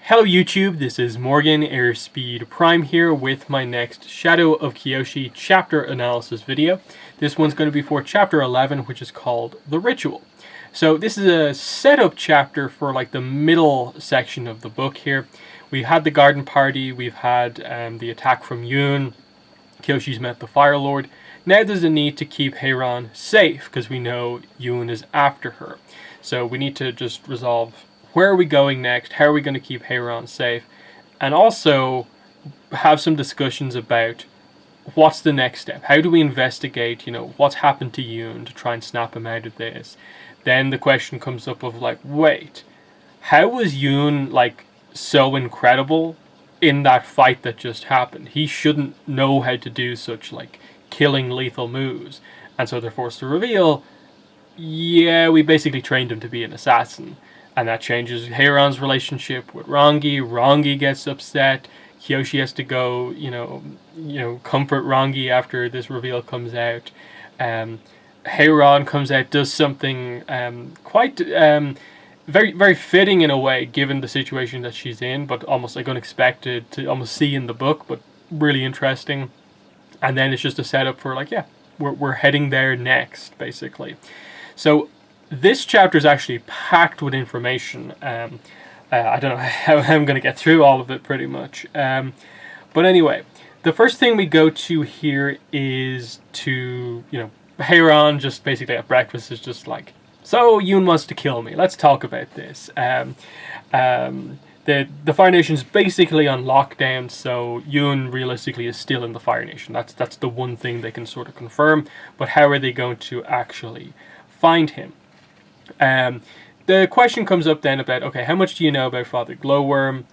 Hello YouTube, this is Morgan Airspeed Prime here with my next Shadow of Kyoshi chapter analysis video. This one's going to be for chapter 11, which is called The Ritual. So this is a setup chapter for like the middle section of the book here. We had the garden party, we've had the attack from Yoon, Kyoshi's met the Fire Lord. Now there's a need to keep Hei-Ran safe because we know Yoon is after her. So we need to just resolve where are we going next, how are we going to keep Hei-Ran safe, and also have some discussions about what's the next step. How do we investigate, what's happened to Yoon to try and snap him out of this? Then the question comes up of like, wait, how was Yoon like so incredible in that fight that just happened? He shouldn't know how to do such like killing lethal moves. And so they're forced to reveal, yeah, we basically trained him to be an assassin. And that changes Hei-Ran's relationship with Rangi. Rangi gets upset. Kyoshi has to go, comfort Rangi after this reveal comes out. Hei-Ran comes out, does something quite very, very fitting in a way, given the situation that she's in, but almost like unexpected to almost see in the book, but really interesting. And then it's just a setup for like, yeah, we're heading there next, basically. So this chapter is actually packed with information. I don't know how I'm going to get through all of it pretty much. But anyway, the first thing we go to here is to, Hei-Ran just basically at breakfast is just like, so Yoon wants to kill me. Let's talk about this. The Fire Nation's basically on lockdown, so Yoon realistically is still in the Fire Nation. That's the one thing they can sort of confirm. But how are they going to actually find him? The question comes up then about, okay, how much do you know about Father Glowworm?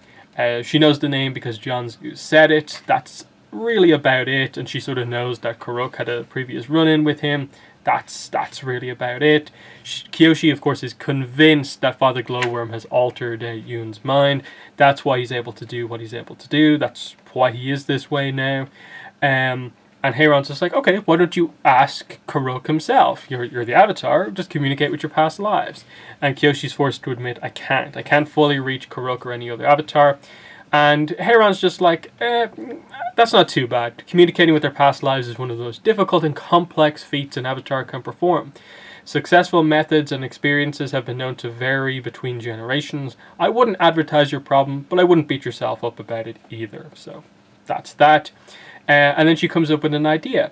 She knows the name because John's said it. That's really about it. And she sort of knows that Karuk had a previous run-in with him. That's really about it. Kyoshi, of course, is convinced that Father Glowworm has altered Yoon's mind. That's why he's able to do what he's able to do. That's why he is this way now. And Hei-Ran's just like, okay, why don't you ask Karuk himself? You're the Avatar, just communicate with your past lives. And Kyoshi's forced to admit, I can't fully reach Karuk or any other Avatar. And Hei-Ran's just like, that's not too bad. Communicating with their past lives is one of those difficult and complex feats an Avatar can perform. Successful methods and experiences have been known to vary between generations. I wouldn't advertise your problem, but I wouldn't beat yourself up about it either. So that's that. And then she comes up with an idea.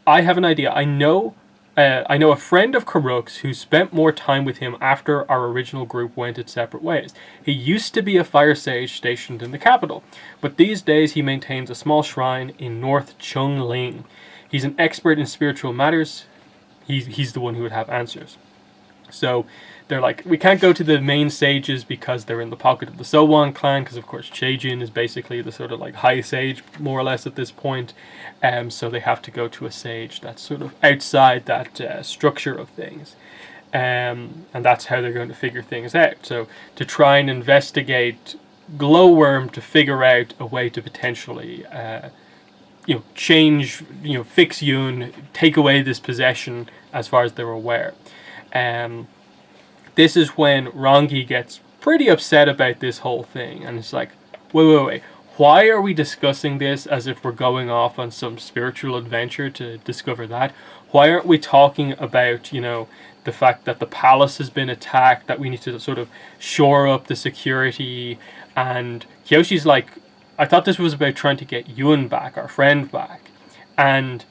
I have an idea. I know a friend of Karuk's who spent more time with him after our original group went its separate ways. He used to be a fire sage stationed in the capital, but these days he maintains a small shrine in North Chungling. He's an expert in spiritual matters. He's the one who would have answers. So they're like, we can't go to the main sages because they're in the pocket of the Sowon clan, because of course Chaejin is basically the sort of like high sage more or less at this point. So they have to go to a sage that's sort of outside that structure of things. And that's how they're going to figure things out. So to try and investigate Glowworm to figure out a way to potentially change, fix Yoon, take away this possession as far as they're aware. This is when Rangi gets pretty upset about this whole thing, and it's like, wait, why are we discussing this as if we're going off on some spiritual adventure to discover that? Why aren't we talking about, the fact that the palace has been attacked, that we need to sort of shore up the security? And Kyoshi's like, I thought this was about trying to get Yoon back, our friend back. And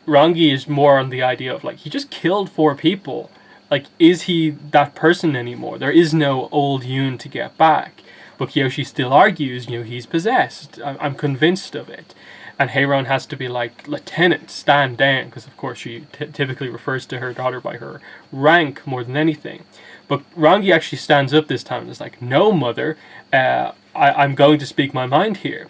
Rangi is more on the idea of like, he just killed 4 people. Like, is he that person anymore? There is no old Yoon to get back. But Kyoshi still argues, he's possessed. I'm convinced of it. And Hei-Ran has to be like, Lieutenant, stand down. Because, of course, she typically refers to her daughter by her rank more than anything. But Rangi actually stands up this time and is like, no, mother, I'm going to speak my mind here.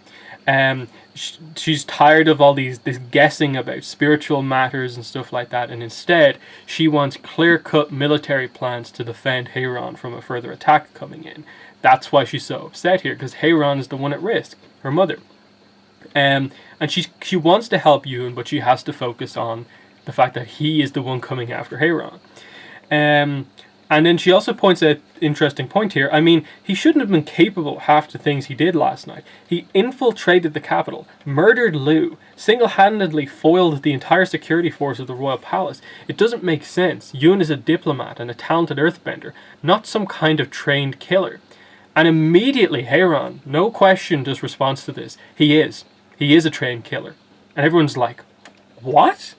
She's tired of all this guessing about spiritual matters and stuff like that, and instead she wants clear-cut military plans to defend Hei-Ran from a further attack coming in. That's why she's so upset here, because Hei-Ran is the one at risk, her mother. And she wants to help Yoon, but she has to focus on the fact that he is the one coming after Hei-Ran. And then she also points out an interesting point here. I mean, he shouldn't have been capable of half the things he did last night. He infiltrated the capital, murdered Liu, single-handedly foiled the entire security force of the royal palace. It doesn't make sense. Yun is a diplomat and a talented earthbender, not some kind of trained killer. And immediately, Hei-Ran, no question, just responds to this. He is. He is a trained killer. And everyone's like, what?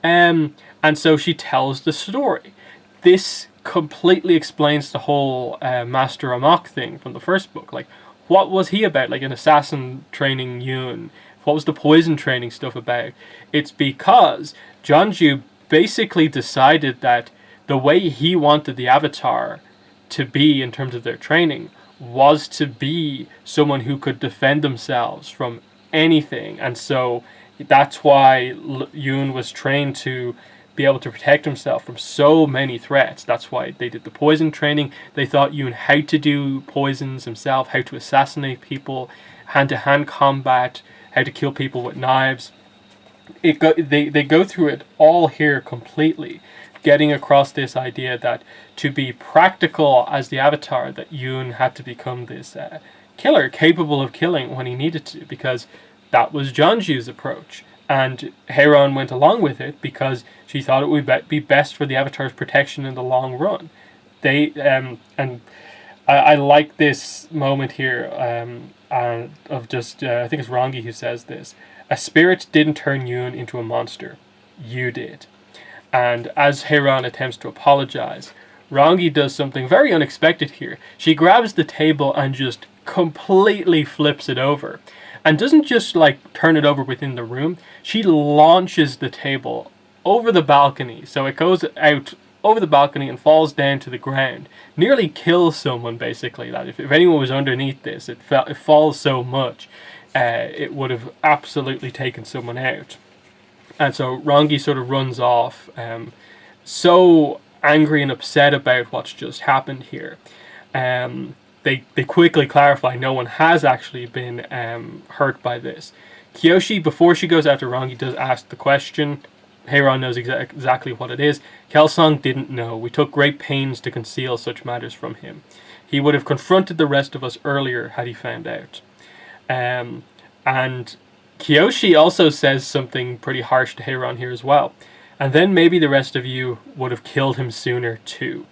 And so she tells the story. This completely explains the whole Master Amok thing from the first book. Like, what was he about? Like, an assassin training Yun? What was the poison training stuff about? It's because Jeonju basically decided that the way he wanted the Avatar to be in terms of their training was to be someone who could defend themselves from anything. And so that's why Yun was trained to be able to protect himself from so many threats. That's why they did the poison training. They taught Yun how to do poisons himself, how to assassinate people, hand-to-hand combat, how to kill people with knives. They go through it all here completely, getting across this idea that to be practical as the Avatar, that Yun had to become this killer, capable of killing when he needed to, because that was Jeonju's approach. And Hei-Ran went along with it because she thought it would be best for the Avatar's protection in the long run. I like this moment here of just, I think it's Rangi who says this. A spirit didn't turn Yun into a monster. You did. And as Hei-Ran attempts to apologize, Rangi does something very unexpected here. She grabs the table and just completely flips it over. And doesn't just like turn it over within the room. She launches the table over the balcony. So it goes out over the balcony and falls down to the ground. Nearly kills someone, basically. That if anyone was underneath this, it falls so much, it would have absolutely taken someone out. And so Rangi sort of runs off, so angry and upset about what's just happened here. They quickly clarify no one has actually been hurt by this. Kyoshi, before she goes after Rangi, does ask the question. Hei-Ran knows exactly what it is. Kelsang didn't know. We took great pains to conceal such matters from him. He would have confronted the rest of us earlier had he found out. And Kyoshi also says something pretty harsh to Hei-Ran here as well. And then maybe the rest of you would have killed him sooner too.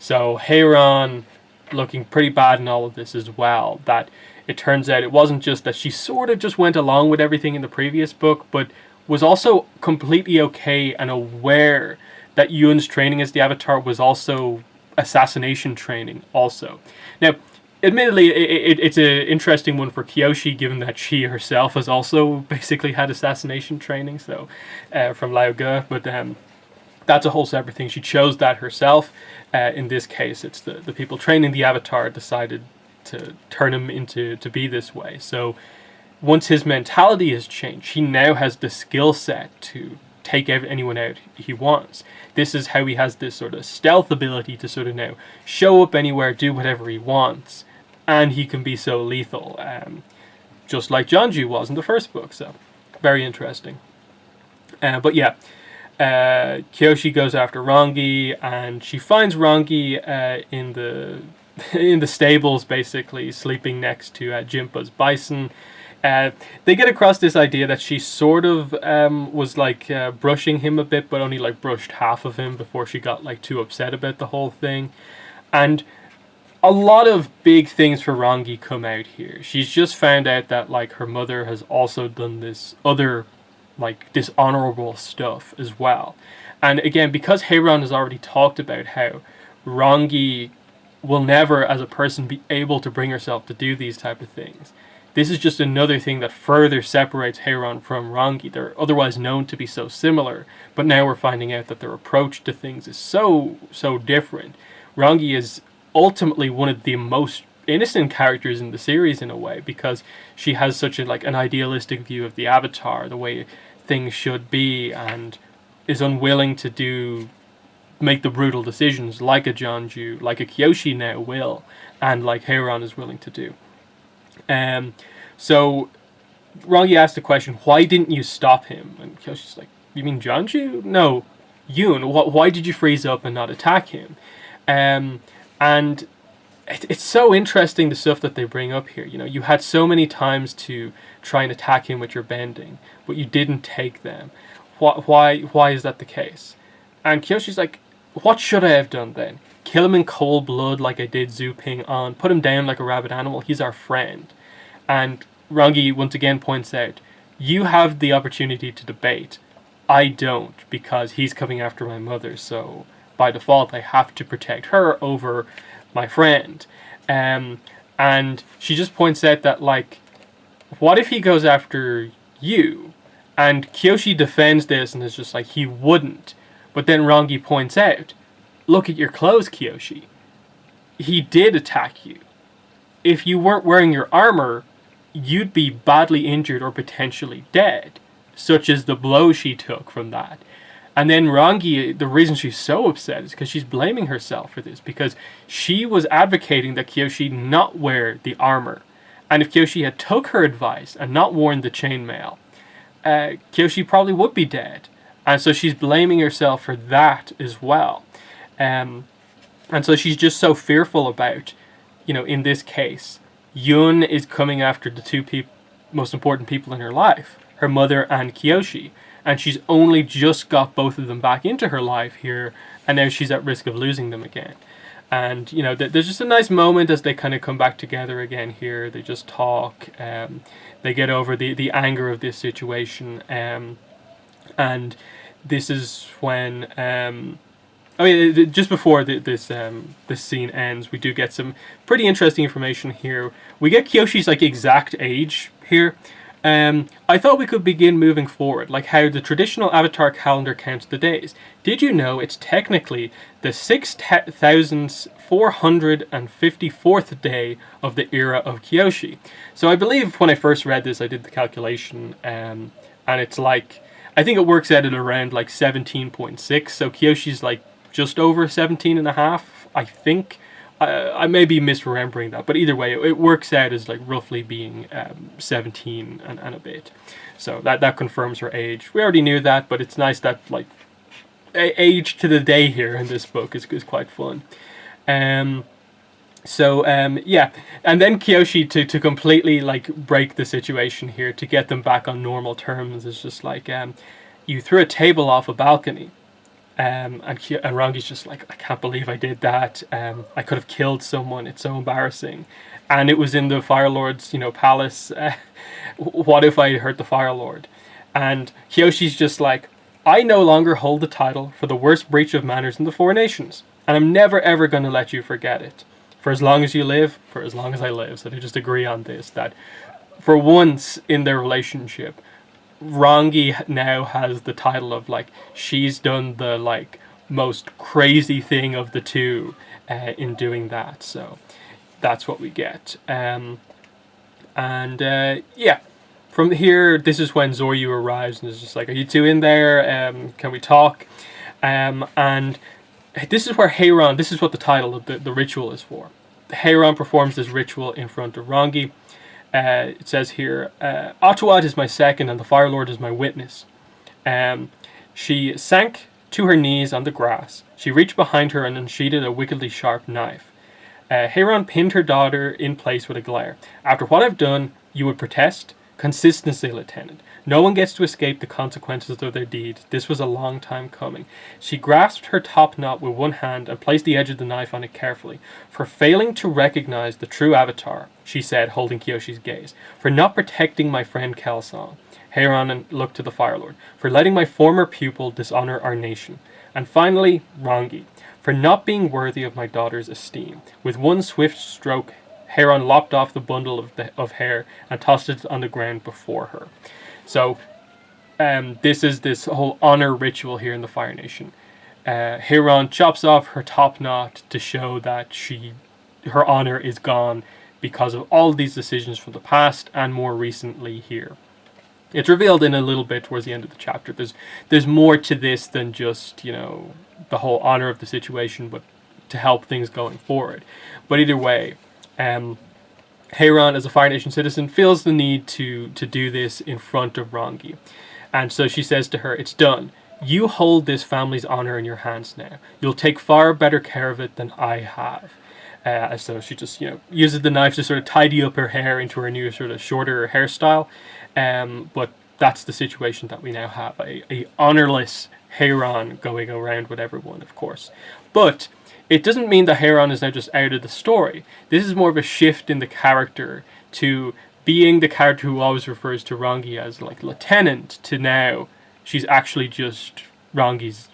So Hei-Ran looking pretty bad in all of this as well. That it turns out it wasn't just that she sort of just went along with everything in the previous book, but was also completely okay and aware that Yun's training as the Avatar was also assassination training also. Now, admittedly, it's an interesting one for Kyoshi, given that she herself has also basically had assassination training, so from Lao Ge, but that's a whole separate thing. She chose that herself. In this case, it's the people training the Avatar decided to turn him into to be this way. So once his mentality has changed, he now has the skill set to take anyone out he wants. This is how he has this sort of stealth ability to sort of now show up anywhere, do whatever he wants, and he can be so lethal, just like Jeonju was in the first book. So very interesting. But yeah. Kyoshi goes after Rangi, and she finds Rangi in the stables, basically sleeping next to Jimpa's bison. They get across this idea that she sort of was like brushing him a bit, but only like brushed half of him before she got like too upset about the whole thing. And a lot of big things for Rangi come out here. She's just found out that like her mother has also done this other like dishonorable stuff as well. And again, because Hei-Ran has already talked about how Rangi will never as a person be able to bring herself to do these type of things, this is just another thing that further separates Hei-Ran from Rangi. They're otherwise known to be so similar, but now we're finding out that their approach to things is so different. Rangi is ultimately one of the most innocent characters in the series in a way, because she has such an idealistic view of the Avatar, the way things should be, and is unwilling to make the brutal decisions like a Jeonju, like a Kyoshi now will, and like Hei-Ran is willing to do. So Rangi asked the question, why didn't you stop him? And Kyoshi's like, you mean Jeonju? No, Yun. Why did you freeze up and not attack him? And it's so interesting, the stuff that they bring up here. You had so many times to try and attack him with your bending, but you didn't take them. Why is that the case? And Kyoshi's like, what should I have done then? Kill him in cold blood like I did Zhu Ping on? Put him down like a rabid animal? He's our friend. And Rangi once again points out, you have the opportunity to debate. I don't, because he's coming after my mother, so by default I have to protect her over my friend. And she just points out that, like, what if he goes after you? And Kyoshi defends this and is just like, he wouldn't. But then Rangi points out, look at your clothes, Kyoshi. He did attack you. If you weren't wearing your armor, you'd be badly injured or potentially dead, such as the blow she took from that. And then Rangi, the reason she's so upset is because she's blaming herself for this, because she was advocating that Kyoshi not wear the armor. And if Kyoshi had took her advice and not worn the chainmail, Kyoshi probably would be dead. And so she's blaming herself for that as well. And so she's just so fearful about, in this case, Yun is coming after the two most important people in her life, her mother and Kyoshi. And she's only just got both of them back into her life here, and now she's at risk of losing them again. And, there's just a nice moment as they kind of come back together again here. They just talk. They get over the anger of this situation. And this is when... just before this scene ends, we do get some pretty interesting information here. We get Kyoshi's exact age here. I thought we could begin moving forward, like how the traditional Avatar calendar counts the days. Did you know it's technically the 6,454th day of the era of Kyoshi? So I believe when I first read this, I did the calculation, and it's I think it works out at around 17.6. So Kyoshi's just over 17 and a half, I think. I may be misremembering that, but either way, it works out as roughly being 17 and a bit. So that confirms her age. We already knew that, but it's nice that age to the day here in this book is quite fun. Yeah, and then Kyoshi to completely break the situation here, to get them back on normal terms, is just you threw a table off a balcony. And Rangi's just I can't believe I did that. I could have killed someone. It's so embarrassing. And it was in the Fire Lord's, palace. What if I hurt the Fire Lord? And Kyoshi's just I no longer hold the title for the worst breach of manners in the Four Nations. And I'm never ever going to let you forget it. For as long as you live, for as long as I live. So they just agree on this, that for once in their relationship, Rangi now has the title of she's done the most crazy thing of the two in doing that. So that's what we get. Yeah, from here, this is when Zoryu arrives and is just are you two in there? Can we talk? And this is where Hei-Ran, this is what the title of the ritual is for. Hei-Ran performs this ritual in front of Rangi. It says here, Atuat is my second and the Fire Lord is my witness. She sank to her knees on the grass. She reached behind her and unsheathed a wickedly sharp knife. Hei-Ran pinned her daughter in place with a glare. After what I've done, you would protest? Consistency, Lieutenant. No one gets to escape the consequences of their deed. This was a long time coming. She grasped her top knot with one hand and placed the edge of the knife on it carefully. For failing to recognize the true Avatar, she said, holding Kyoshi's gaze. For not protecting my friend Kelsang. Hei-Ran looked to the Fire Lord. For letting my former pupil dishonor our nation. And finally, Rangi. For not being worthy of my daughter's esteem. With one swift stroke, Hei-Ran lopped off the bundle of hair and tossed it on the ground before her. So, this is this whole honor ritual here in the Fire Nation. Hei-Ran chops off her top knot to show that her honor is gone because of all these decisions from the past and more recently here. It's revealed in a little bit towards the end of the chapter. There's more to this than just, the whole honor of the situation, but to help things going forward. But either way, Hei-Ran, as a Fire Nation citizen, feels the need to do this in front of Rangi. And so she says to her, it's done. You hold this family's honor in your hands now. You'll take far better care of it than I have. So she just, uses the knife to sort of tidy up her hair into her new sort of shorter hairstyle. But that's the situation that we now have. A honorless Hei-Ran going around with everyone, of course. But it doesn't mean that Hei-Ran is now just out of the story. This is more of a shift in the character to being the character who always refers to Rangi as like lieutenant, to now she's actually just Rangi's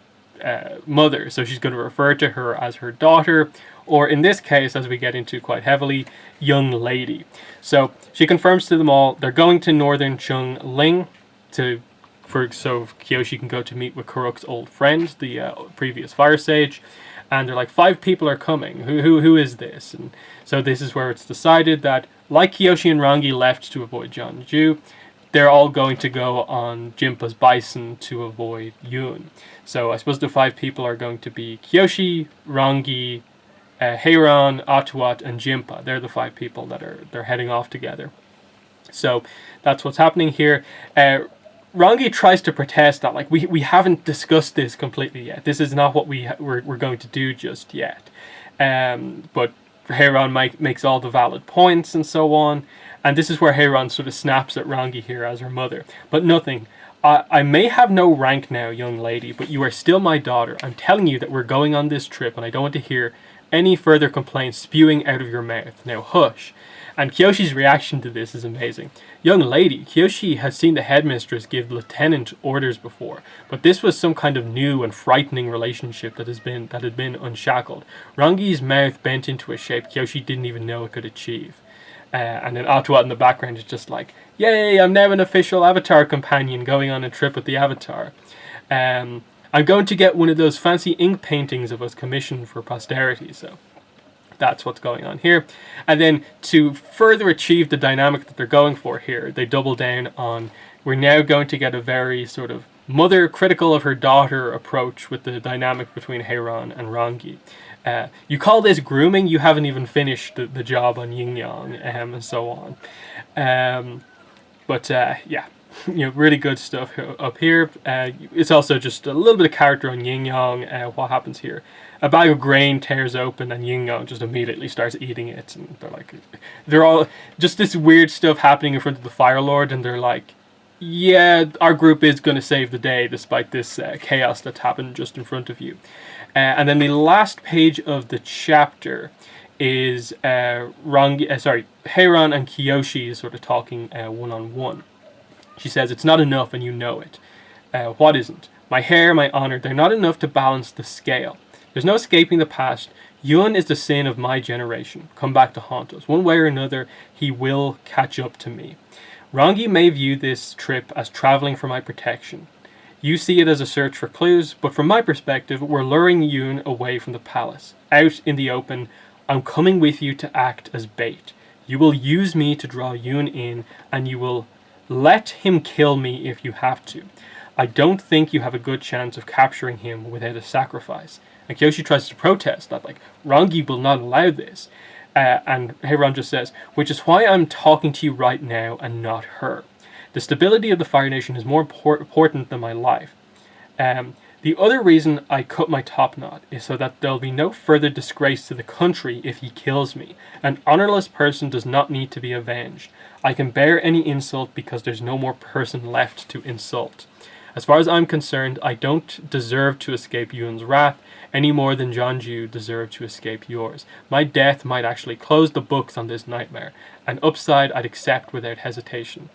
mother. So she's going to refer to her as her daughter, or in this case, as we get into quite heavily, young lady. So she confirms to them all they're going to northern Chungling so Kyoshi can go to meet with Kuruk's old friend, the previous fire sage. And they're like, 5 people are coming. Who is this? And so this is where it's decided that, like Kyoshi and Rangi left to avoid Jeonju, they're all going to go on Jinpa's bison to avoid Yoon. So I suppose the 5 people are going to be Kyoshi, Rangi, Hei-Ran, Atuat, and Jinpa. They're the 5 people that they're heading off together. So that's what's happening here. Rangi tries to protest that, like, we haven't discussed this completely yet. This is not what we're going to do just yet. But Hei-Ran makes all the valid points and so on. And this is where Hei-Ran sort of snaps at Rangi here as her mother. But nothing. I may have no rank now, young lady, but you are still my daughter. I'm telling you that we're going on this trip, and I don't want to hear any further complaints spewing out of your mouth. Now hush. And Kyoshi's reaction to this is amazing. Young lady, Kyoshi has seen the headmistress give lieutenant orders before, but this was some kind of new and frightening relationship that had been unshackled. Rangi's mouth bent into a shape Kyoshi didn't even know it could achieve. And then Atuat in the background is just like, yay, I'm now an official Avatar companion going on a trip with the Avatar. I'm going to get one of those fancy ink paintings of us commissioned for posterity, so that's what's going on here. And then to further achieve the dynamic that they're going for here, they double down on, we're now going to get a very sort of mother critical of her daughter approach with the dynamic between Hei-Ran and Rangi. You call this grooming? You haven't even finished the job on Yin Yang, and so on. But yeah, really good stuff up here. It's also just a little bit of character on Yin Yang. What happens here? A bag of grain tears open, and Yin Yang just immediately starts eating it. And they're all just this weird stuff happening in front of the Fire Lord, and they're like, yeah, our group is going to save the day despite this chaos that's happened just in front of you. And then the last page of the chapter is Hei-Ran and Kyoshi sort of talking one-on-one. She says, it's not enough and you know it. What isn't? My hair, my honor, they're not enough to balance the scale. There's no escaping the past. Yun is the sin of my generation. Come back to haunt us. One way or another, he will catch up to me. Rangi may view this trip as traveling for my protection. You see it as a search for clues, but from my perspective, we're luring Yoon away from the palace. Out in the open, I'm coming with you to act as bait. You will use me to draw Yoon in, and you will let him kill me if you have to. I don't think you have a good chance of capturing him without a sacrifice. And Kyoshi tries to protest that, like, Rangi will not allow this. And Hei-Ran just says, which is why I'm talking to you right now and not her. The stability of the Fire Nation is more important than my life. The other reason I cut my top knot is so that there'll be no further disgrace to the country if he kills me. An honorless person does not need to be avenged. I can bear any insult because there's no more person left to insult. As far as I'm concerned, I don't deserve to escape Yoon's wrath any more than Jeonju deserved to escape yours. My death might actually close the books on this nightmare, an upside I'd accept without hesitation.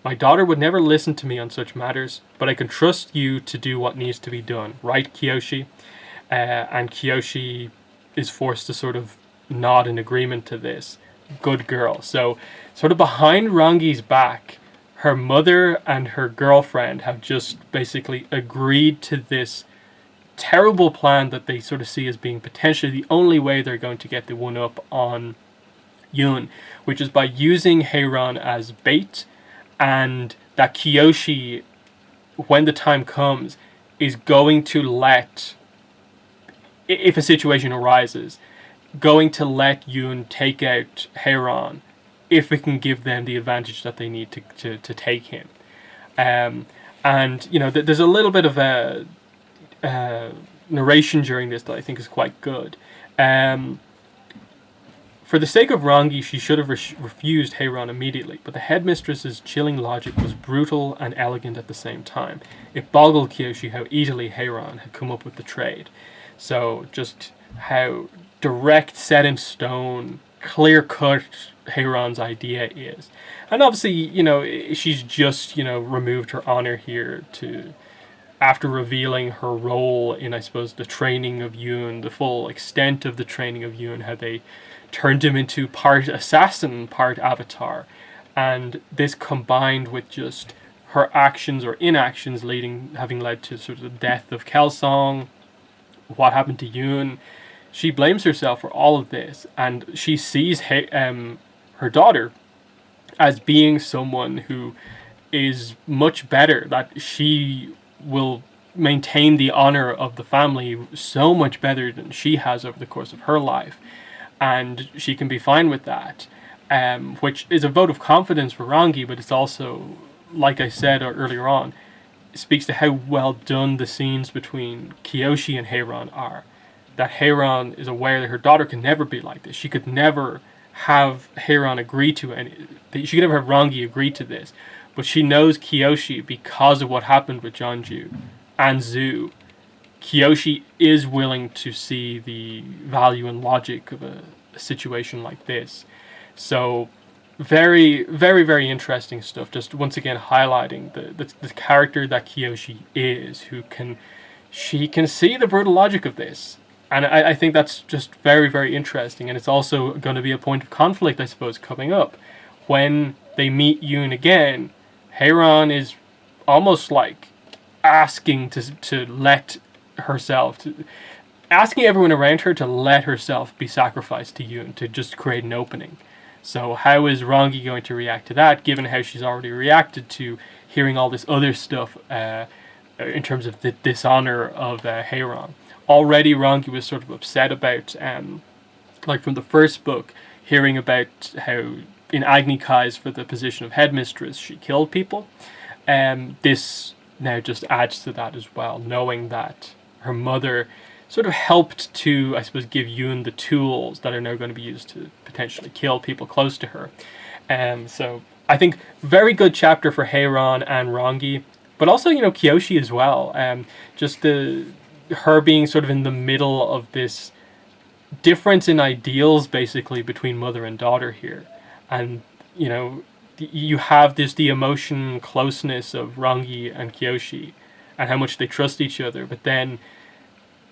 My daughter would never listen to me on such matters, but I can trust you to do what needs to be done. Right, Kyoshi? And Kyoshi is forced to sort of nod in agreement to this. Good girl. So, sort of behind Rangi's back, her mother and her girlfriend have just basically agreed to this terrible plan that they sort of see as being potentially the only way they're going to get the one-up on Yoon, which is by using Hei-Ran as bait, and that Kyoshi, when the time comes, is going to let, if a situation arises, going to let Yoon take out Hei-Ran if it can give them the advantage that they need to take him. And, there's a little bit of narration during this that I think is quite good. For the sake of Rangi, she should have refused Hei-Ran immediately, but the headmistress's chilling logic was brutal and elegant at the same time. It boggled Kyoshi how easily Hei-Ran had come up with the trade. So just how direct, set in stone, clear-cut Hei-Ran's idea is. And obviously, she's just, removed her honor here to... After revealing her role in, I suppose, the training of Yoon, the full extent of the training of Yoon, how they turned him into part assassin, part avatar. And this combined with just her actions or inactions having led to sort of the death of Kelsong, what happened to Yoon. She blames herself for all of this, and she sees her daughter as being someone who is much better, that she will maintain the honor of the family so much better than she has over the course of her life. And she can be fine with that, which is a vote of confidence for Rangi, but it's also, like I said earlier on, it speaks to how well done the scenes between Kyoshi and Hei-Ran are. That Hei-Ran is aware that her daughter can never be like this. She could never have Hei-Ran agree to she could never have Rangi agree to this. But she knows Kyoshi because of what happened with Jeonju and Zhu. Kyoshi is willing to see the value and logic of a situation like this. So, very, very, very interesting stuff. Just once again highlighting the character that Kyoshi is, she can see the brutal logic of this. And I think that's just very, very interesting. And it's also going to be a point of conflict, I suppose, coming up. When they meet Yoon again, Hei-Ran is almost like asking to let herself, asking everyone around her to let herself be sacrificed to Yoon, to just create an opening. So how is Rangi going to react to that, given how she's already reacted to hearing all this other stuff in terms of the dishonor of Hei-Ran? Already Rangi was sort of upset about, like from the first book, hearing about how in Agni Kai's for the position of headmistress she killed people. This now just adds to that as well, knowing that her mother sort of helped to, I suppose, give Yoon the tools that are now going to be used to potentially kill people close to her. So I think very good chapter for Hei-Ran and Rangi, but also, Kyoshi as well. Just her being sort of in the middle of this difference in ideals, basically, between mother and daughter here. And, you have the emotion closeness of Rangi and Kyoshi and how much they trust each other. But then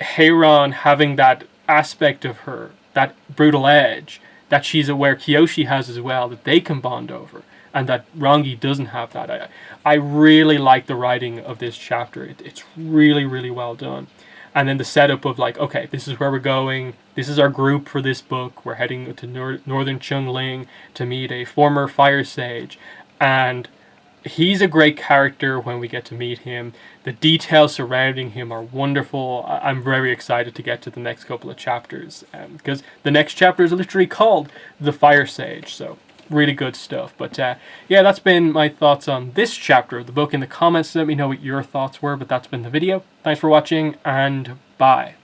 Hei-Ran having that aspect of her, that brutal edge, that she's aware Kyoshi has as well, that they can bond over, and that Rangi doesn't have that. I really like the writing of this chapter. It's really, really well done. And then the setup of like, okay, this is where we're going. This is our group for this book. We're heading to northern Chungling to meet a former fire sage. And he's a great character when we get to meet him. The details surrounding him are wonderful. I'm very excited to get to the next couple of chapters. Because the next chapter is literally called The Fire Sage. So really good stuff. But yeah, that's been my thoughts on this chapter of the book. In the comments, let me know what your thoughts were. But that's been the video. Thanks for watching, and bye.